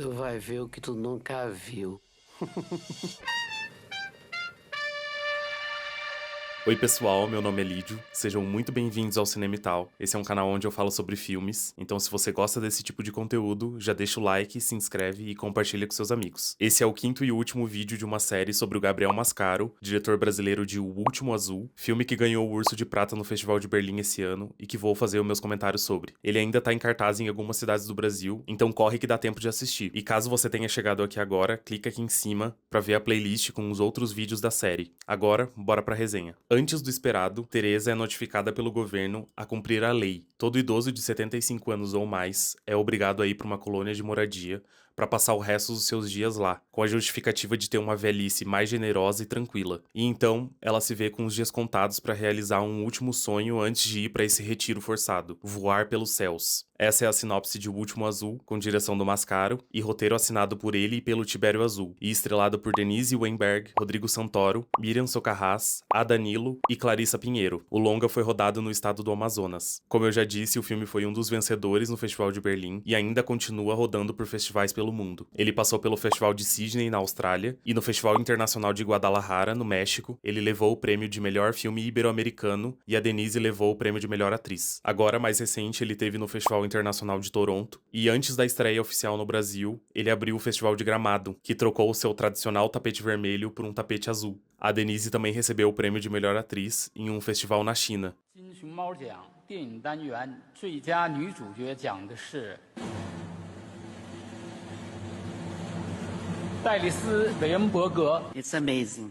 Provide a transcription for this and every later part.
Tu vai ver o que tu nunca viu. Oi pessoal, meu nome é Lídio, sejam muito bem-vindos ao Cinema e Tal. Esse é um canal onde eu falo sobre filmes, então se você gosta desse tipo de conteúdo, já deixa o like, se inscreve e compartilha com seus amigos. Esse é o quinto e último vídeo de uma série sobre o Gabriel Mascaro, diretor brasileiro de O Último Azul, filme que ganhou o Urso de Prata no Festival de Berlim esse ano e que vou fazer os meus comentários sobre. Ele ainda tá em cartaz em algumas cidades do Brasil, então corre que dá tempo de assistir. E caso você tenha chegado aqui agora, clica aqui em cima pra ver a playlist com os outros vídeos da série. Agora, bora pra resenha. Antes do esperado, Teresa é notificada pelo governo a cumprir a lei. Todo idoso de 75 anos ou mais é obrigado a ir para uma colônia de moradia para passar o resto dos seus dias lá, com a justificativa de ter uma velhice mais generosa e tranquila. E então, ela se vê com os dias contados para realizar um último sonho antes de ir para esse retiro forçado: voar pelos céus. Essa é a sinopse de O Último Azul, com direção do Mascaro e roteiro assinado por ele e pelo Tibério Azul, e estrelado por Denise Weinberg, Rodrigo Santoro, Miriam Socarrás, Adanilo e Clarissa Pinheiro. O longa foi rodado no estado do Amazonas. Como eu já disse, o filme foi um dos vencedores no Festival de Berlim e ainda continua rodando por festivais pelo mundo. Ele passou pelo Festival de Sydney, na Austrália, e no Festival Internacional de Guadalajara, no México. Ele levou o prêmio de melhor filme ibero-americano e a Denise levou o prêmio de melhor atriz. Agora, mais recente, ele teve no Festival Internacional de Toronto, e antes da estreia oficial no Brasil, ele abriu o Festival de Gramado, que trocou o seu tradicional tapete vermelho por um tapete azul. A Denise também recebeu o prêmio de melhor atriz em um festival na China. 金熊猫奖电影单元最佳女主角奖的是戴丽丝·韦恩伯格。 It's amazing.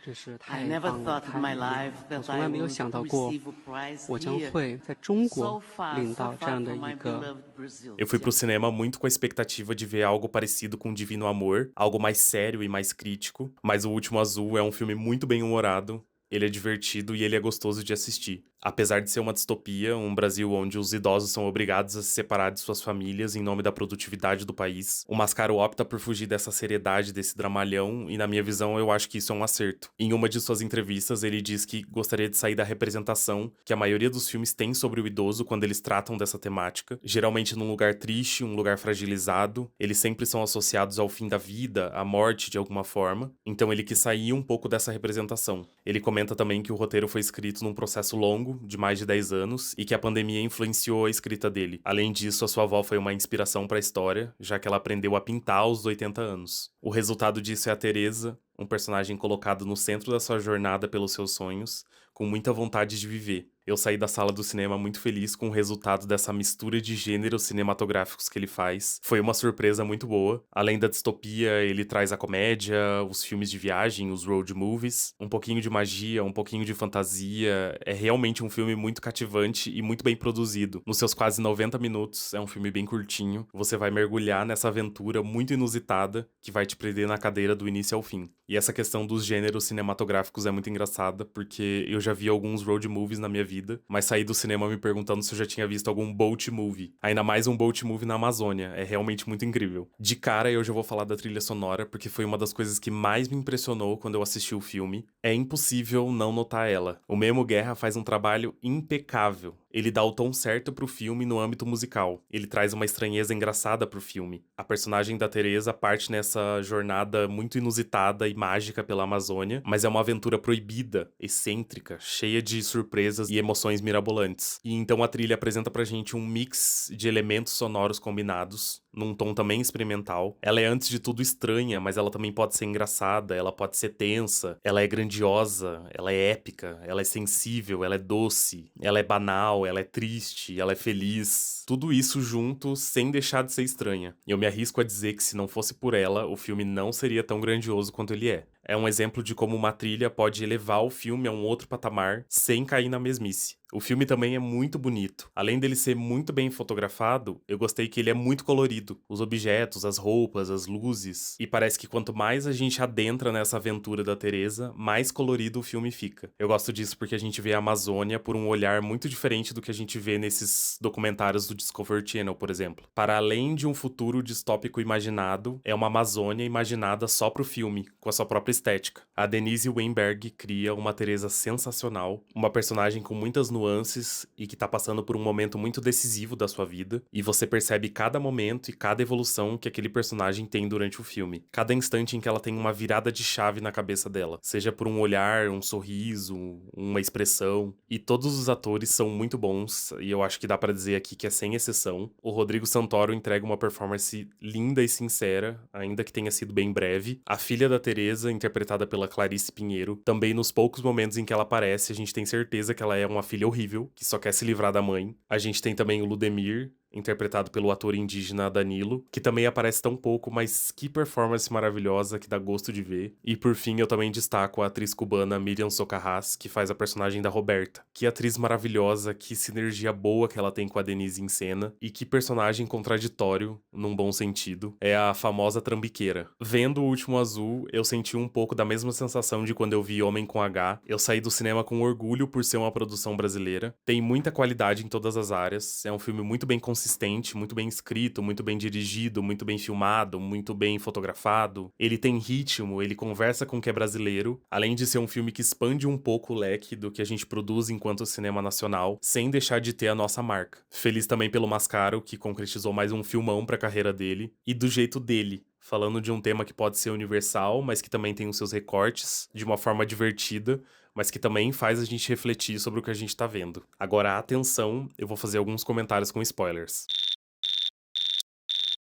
真是 I 太 never 棒了， thought 太 in my 厉害 life 了！我 that 从 I 来没有 would 想到过， receive a prize 我将 here, 会在中 so 国 far, 领 so 到这 far 样的 from my 一个 beloved Brazil. Eu fui pro cinema muito com a expectativa de ver algo parecido com Divino Amor, algo mais sério e mais crítico, mas O Último Azul é um filme muito bem humorado. Ele é divertido e ele é gostoso de assistir. Apesar de ser uma distopia, um Brasil onde os idosos são obrigados a se separar de suas famílias em nome da produtividade do país, o Mascaro opta por fugir dessa seriedade, desse dramalhão, e na minha visão eu acho que isso é um acerto. Em uma de suas entrevistas, ele diz que gostaria de sair da representação que a maioria dos filmes tem sobre o idoso quando eles tratam dessa temática, geralmente num lugar triste, um lugar fragilizado. Eles sempre são associados ao fim da vida, à morte de alguma forma, então ele quis sair um pouco dessa representação. Ele comenta também que o roteiro foi escrito num processo longo, de mais de 10 anos, e que a pandemia influenciou a escrita dele. Além disso, a sua avó foi uma inspiração para a história, já que ela aprendeu a pintar aos 80 anos. O resultado disso é a Teresa, um personagem colocado no centro da sua jornada pelos seus sonhos, com muita vontade de viver. Eu saí da sala do cinema muito feliz com o resultado dessa mistura de gêneros cinematográficos que ele faz. Foi uma surpresa muito boa. Além da distopia, ele traz a comédia, os filmes de viagem, os road movies, um pouquinho de magia, um pouquinho de fantasia. É realmente um filme muito cativante e muito bem produzido. Nos seus quase 90 minutos, é um filme bem curtinho. Você vai mergulhar nessa aventura muito inusitada que vai te prender na cadeira do início ao fim. E essa questão dos gêneros cinematográficos é muito engraçada, porque eu já vi alguns road movies na minha vida, mas saí do cinema me perguntando se eu já tinha visto algum boat movie. Ainda mais um boat movie na Amazônia, é realmente muito incrível. De cara eu já vou falar da trilha sonora, porque foi uma das coisas que mais me impressionou quando eu assisti o filme. É impossível não notar ela. O Memo Guerra faz um trabalho impecável. Ele dá o tom certo pro filme no âmbito musical. Ele traz uma estranheza engraçada pro filme. A personagem da Teresa parte nessa jornada muito inusitada e mágica pela Amazônia, mas é uma aventura proibida, excêntrica, cheia de surpresas e emoções mirabolantes. E então a trilha apresenta pra gente um mix de elementos sonoros combinados, num tom também experimental. Ela é antes de tudo estranha, mas ela também pode ser engraçada, ela pode ser tensa, ela é grandiosa, ela é épica, ela é sensível, ela é doce, ela é banal, ela é triste, ela é feliz. Tudo isso junto sem deixar de ser estranha. Eu me arrisco a dizer que se não fosse por ela, o filme não seria tão grandioso quanto ele é. É um exemplo de como uma trilha pode elevar o filme a um outro patamar sem cair na mesmice. O filme também é muito bonito. Além dele ser muito bem fotografado, eu gostei que ele é muito colorido. Os objetos, as roupas, as luzes. E parece que quanto mais a gente adentra nessa aventura da Teresa, mais colorido o filme fica. Eu gosto disso porque a gente vê a Amazônia por um olhar muito diferente do que a gente vê nesses documentários do Discovery Channel, por exemplo. Para além de um futuro distópico imaginado, é uma Amazônia imaginada só pro filme, com a sua própria estética. A Denise Weinberg cria uma Teresa sensacional, uma personagem com muitas nuances e que tá passando por um momento muito decisivo da sua vida, e você percebe cada momento e cada evolução que aquele personagem tem durante o filme. Cada instante em que ela tem uma virada de chave na cabeça dela, seja por um olhar, um sorriso, uma expressão, e todos os atores são muito bons, e eu acho que dá pra dizer aqui que é sem exceção. O Rodrigo Santoro entrega uma performance linda e sincera, ainda que tenha sido bem breve. A filha da Teresa, interpretada pela Clarice Pinheiro, também nos poucos momentos em que ela aparece, a gente tem certeza que ela é uma filha horrível, que só quer se livrar da mãe. A gente tem também o Ludemir, interpretado pelo ator indígena Danilo, que também aparece tão pouco, mas que performance maravilhosa que dá gosto de ver. E por fim, eu também destaco a atriz cubana Miriam Socarrás, que faz a personagem da Roberta. Que atriz maravilhosa, que sinergia boa que ela tem com a Denise em cena, e que personagem contraditório, num bom sentido. É a famosa trambiqueira. Vendo O Último Azul, eu senti um pouco da mesma sensação de quando eu vi Homem com H. Eu saí do cinema com orgulho por ser uma produção brasileira. Tem muita qualidade em todas as áreas. É um filme muito bem consistente, muito bem escrito, muito bem dirigido, muito bem filmado, muito bem fotografado. Ele tem ritmo, ele conversa com o que é brasileiro, além de ser um filme que expande um pouco o leque do que a gente produz enquanto cinema nacional, sem deixar de ter a nossa marca. Feliz também pelo Mascaro, que concretizou mais um filmão pra carreira dele, e do jeito dele. Falando de um tema que pode ser universal, mas que também tem os seus recortes, de uma forma divertida, mas que também faz a gente refletir sobre o que a gente tá vendo. Agora, atenção, eu vou fazer alguns comentários com spoilers.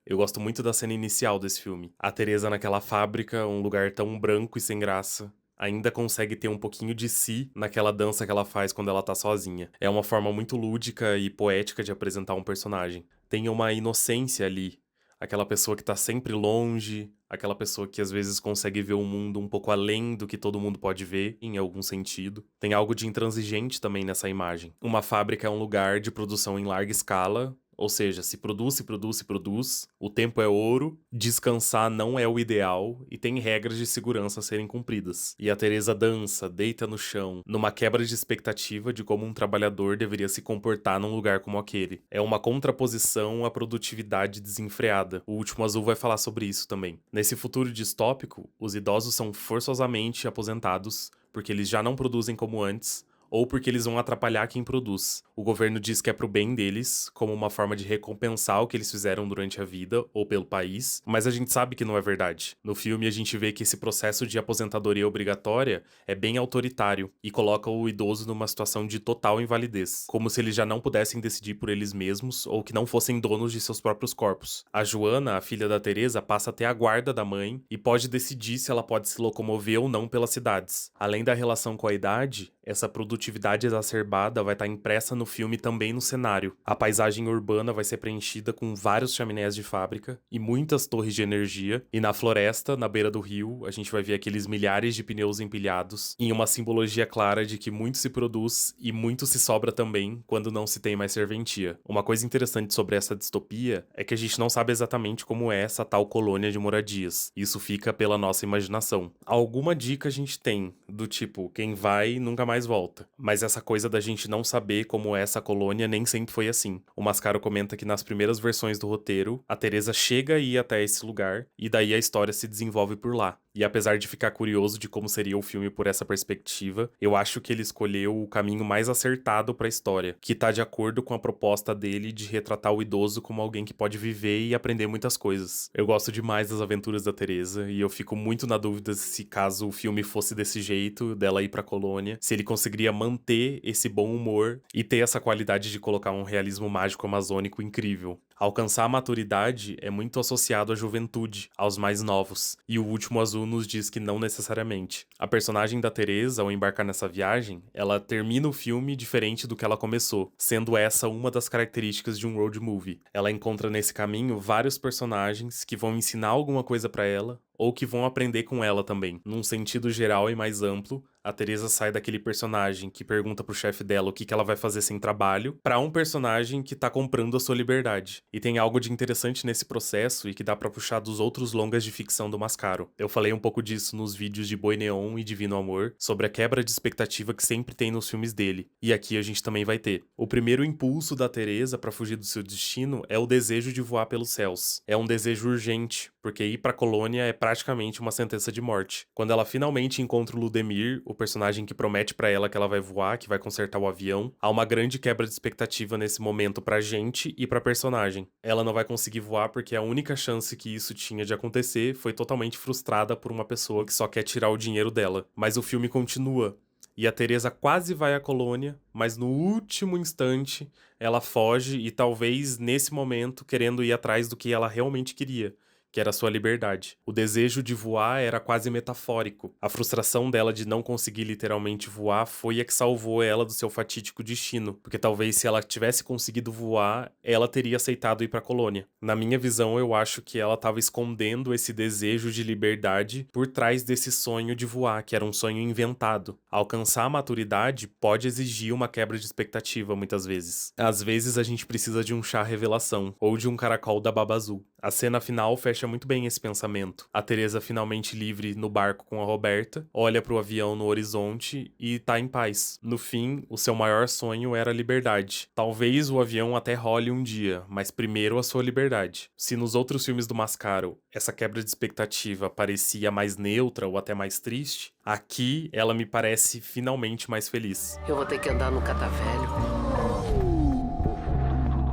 Eu gosto muito da cena inicial desse filme. A Teresa naquela fábrica, um lugar tão branco e sem graça, ainda consegue ter um pouquinho de si naquela dança que ela faz quando ela tá sozinha. É uma forma muito lúdica e poética de apresentar um personagem. Tem uma inocência ali. Aquela pessoa que tá sempre longe, aquela pessoa que às vezes consegue ver o mundo um pouco além do que todo mundo pode ver, em algum sentido. Tem algo de intransigente também nessa imagem. Uma fábrica é um lugar de produção em larga escala, ou seja, se produz, se produz, se produz, o tempo é ouro, descansar não é o ideal e tem regras de segurança a serem cumpridas. E a Teresa dança, deita no chão, numa quebra de expectativa de como um trabalhador deveria se comportar num lugar como aquele. É uma contraposição à produtividade desenfreada. O Último Azul vai falar sobre isso também. Nesse futuro distópico, os idosos são forçosamente aposentados, porque eles já não produzem como antes, ou porque eles vão atrapalhar quem produz. O governo diz que é pro bem deles, como uma forma de recompensar o que eles fizeram durante a vida ou pelo país, mas a gente sabe que não é verdade. No filme a gente vê que esse processo de aposentadoria obrigatória é bem autoritário e coloca o idoso numa situação de total invalidez, como se eles já não pudessem decidir por eles mesmos ou que não fossem donos de seus próprios corpos. A Joana, a filha da Teresa, passa a ter a guarda da mãe e pode decidir se ela pode se locomover ou não pelas cidades. Além da relação com a idade, essa produtividade exacerbada vai estar impressa no filme também no cenário. A paisagem urbana vai ser preenchida com vários chaminés de fábrica e muitas torres de energia. E na floresta, na beira do rio, a gente vai ver aqueles milhares de pneus empilhados, em uma simbologia clara de que muito se produz e muito se sobra também quando não se tem mais serventia. Uma coisa interessante sobre essa distopia é que a gente não sabe exatamente como é essa tal colônia de moradias. Isso fica pela nossa imaginação. Alguma dica a gente tem, do tipo, quem vai nunca mais volta. Mas essa coisa da gente não saber como é essa colônia nem sempre foi assim. O Mascaro comenta que nas primeiras versões do roteiro, a Teresa chega a ir até esse lugar e daí a história se desenvolve por lá. E apesar de ficar curioso de como seria o filme por essa perspectiva, eu acho que ele escolheu o caminho mais acertado pra história, que tá de acordo com a proposta dele de retratar o idoso como alguém que pode viver e aprender muitas coisas. Eu gosto demais das aventuras da Teresa e eu fico muito na dúvida se caso o filme fosse desse jeito, dela ir pra colônia, se ele conseguiria manter esse bom humor e ter essa qualidade de colocar um realismo mágico amazônico incrível. Alcançar a maturidade é muito associado à juventude, aos mais novos, e O Último Azul nos diz que não necessariamente. A personagem da Teresa, ao embarcar nessa viagem, ela termina o filme diferente do que ela começou, sendo essa uma das características de um road movie. Ela encontra nesse caminho vários personagens que vão ensinar alguma coisa pra ela, ou que vão aprender com ela também. Num sentido geral e mais amplo, a Teresa sai daquele personagem que pergunta pro chefe dela o que ela vai fazer sem trabalho, pra um personagem que tá comprando a sua liberdade. E tem algo de interessante nesse processo e que dá pra puxar dos outros longas de ficção do Mascaro. Eu falei um pouco disso nos vídeos de Boi Neon e Divino Amor, sobre a quebra de expectativa que sempre tem nos filmes dele. E aqui a gente também vai ter. O primeiro impulso da Teresa pra fugir do seu destino é o desejo de voar pelos céus. É um desejo urgente, porque ir pra colônia é praticamente uma sentença de morte. Quando ela finalmente encontra o Ludemir, o personagem que promete pra ela que ela vai voar, que vai consertar o avião, há uma grande quebra de expectativa nesse momento pra gente e pra personagem. Ela não vai conseguir voar porque a única chance que isso tinha de acontecer foi totalmente frustrada por uma pessoa que só quer tirar o dinheiro dela. Mas o filme continua. E a Teresa quase vai à colônia, mas no último instante ela foge e talvez nesse momento querendo ir atrás do que ela realmente queria, que era a sua liberdade. O desejo de voar era quase metafórico. A frustração dela de não conseguir literalmente voar foi a que salvou ela do seu fatídico destino, porque talvez se ela tivesse conseguido voar, ela teria aceitado ir para a colônia. Na minha visão, eu acho que ela estava escondendo esse desejo de liberdade por trás desse sonho de voar, que era um sonho inventado. Alcançar a maturidade pode exigir uma quebra de expectativa muitas vezes. Às vezes a gente precisa de um chá revelação ou de um caracol da Baba Azul. A cena final fecha muito bem esse pensamento. A Teresa finalmente livre no barco com a Roberta, olha pro avião no horizonte e tá em paz. No fim, o seu maior sonho era a liberdade. Talvez o avião até role um dia, mas primeiro a sua liberdade. Se nos outros filmes do Mascaro essa quebra de expectativa parecia mais neutra ou até mais triste, aqui ela me parece finalmente mais feliz. Eu vou ter que andar no catavelho.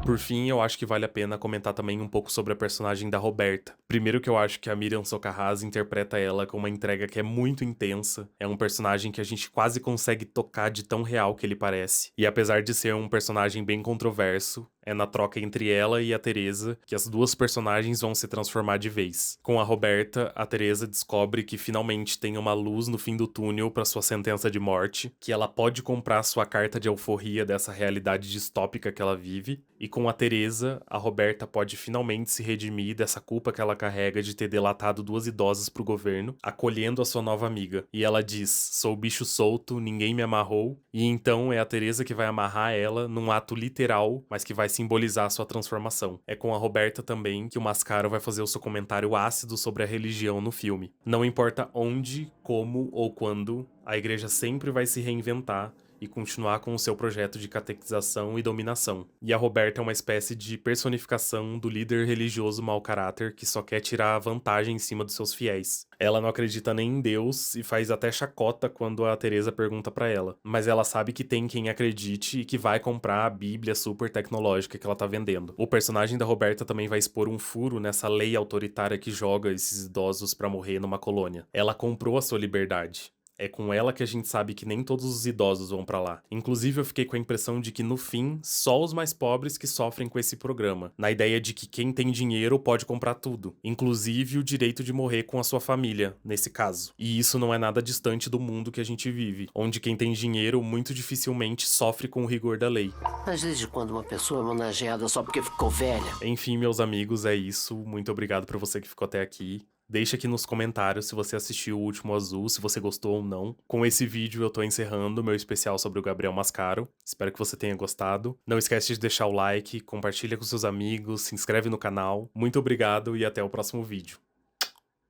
Por fim, eu acho que vale a pena comentar também um pouco sobre a personagem da Roberta. Primeiro que eu acho que a Miriam Socarrás interpreta ela com uma entrega que é muito intensa. É um personagem que a gente quase consegue tocar de tão real que ele parece. E apesar de ser um personagem bem controverso, é na troca entre ela e a Teresa que as duas personagens vão se transformar de vez. Com a Roberta, a Teresa descobre que finalmente tem uma luz no fim do túnel para sua sentença de morte, que ela pode comprar sua carta de alforria dessa realidade distópica que ela vive, e com a Teresa, a Roberta pode finalmente se redimir dessa culpa que ela carrega de ter delatado duas idosas pro governo, acolhendo a sua nova amiga. E ela diz: "Sou bicho solto, ninguém me amarrou", e então é a Teresa que vai amarrar ela num ato literal, mas que vai simbolizar a sua transformação. É com a Roberta também que o Mascaro vai fazer o seu comentário ácido sobre a religião no filme. Não importa onde, como ou quando, a igreja sempre vai se reinventar e continuar com o seu projeto de catequização e dominação. E a Roberta é uma espécie de personificação do líder religioso mau caráter que só quer tirar vantagem em cima dos seus fiéis. Ela não acredita nem em Deus e faz até chacota quando a Teresa pergunta pra ela. Mas ela sabe que tem quem acredite e que vai comprar a Bíblia super tecnológica que ela tá vendendo. O personagem da Roberta também vai expor um furo nessa lei autoritária que joga esses idosos pra morrer numa colônia. Ela comprou a sua liberdade. É com ela que a gente sabe que nem todos os idosos vão pra lá. Inclusive, eu fiquei com a impressão de que, no fim, só os mais pobres que sofrem com esse programa. Na ideia de que quem tem dinheiro pode comprar tudo. Inclusive o direito de morrer com a sua família, nesse caso. E isso não é nada distante do mundo que a gente vive, onde quem tem dinheiro muito dificilmente sofre com o rigor da lei. Mas desde quando uma pessoa é homenageada só porque ficou velha? Enfim, meus amigos, é isso. Muito obrigado por você que ficou até aqui. Deixa aqui nos comentários se você assistiu O Último Azul, se você gostou ou não. Com esse vídeo eu tô encerrando meu especial sobre o Gabriel Mascaro. Espero que você tenha gostado. Não esquece de deixar o like, compartilha com seus amigos, se inscreve no canal. Muito obrigado e até o próximo vídeo.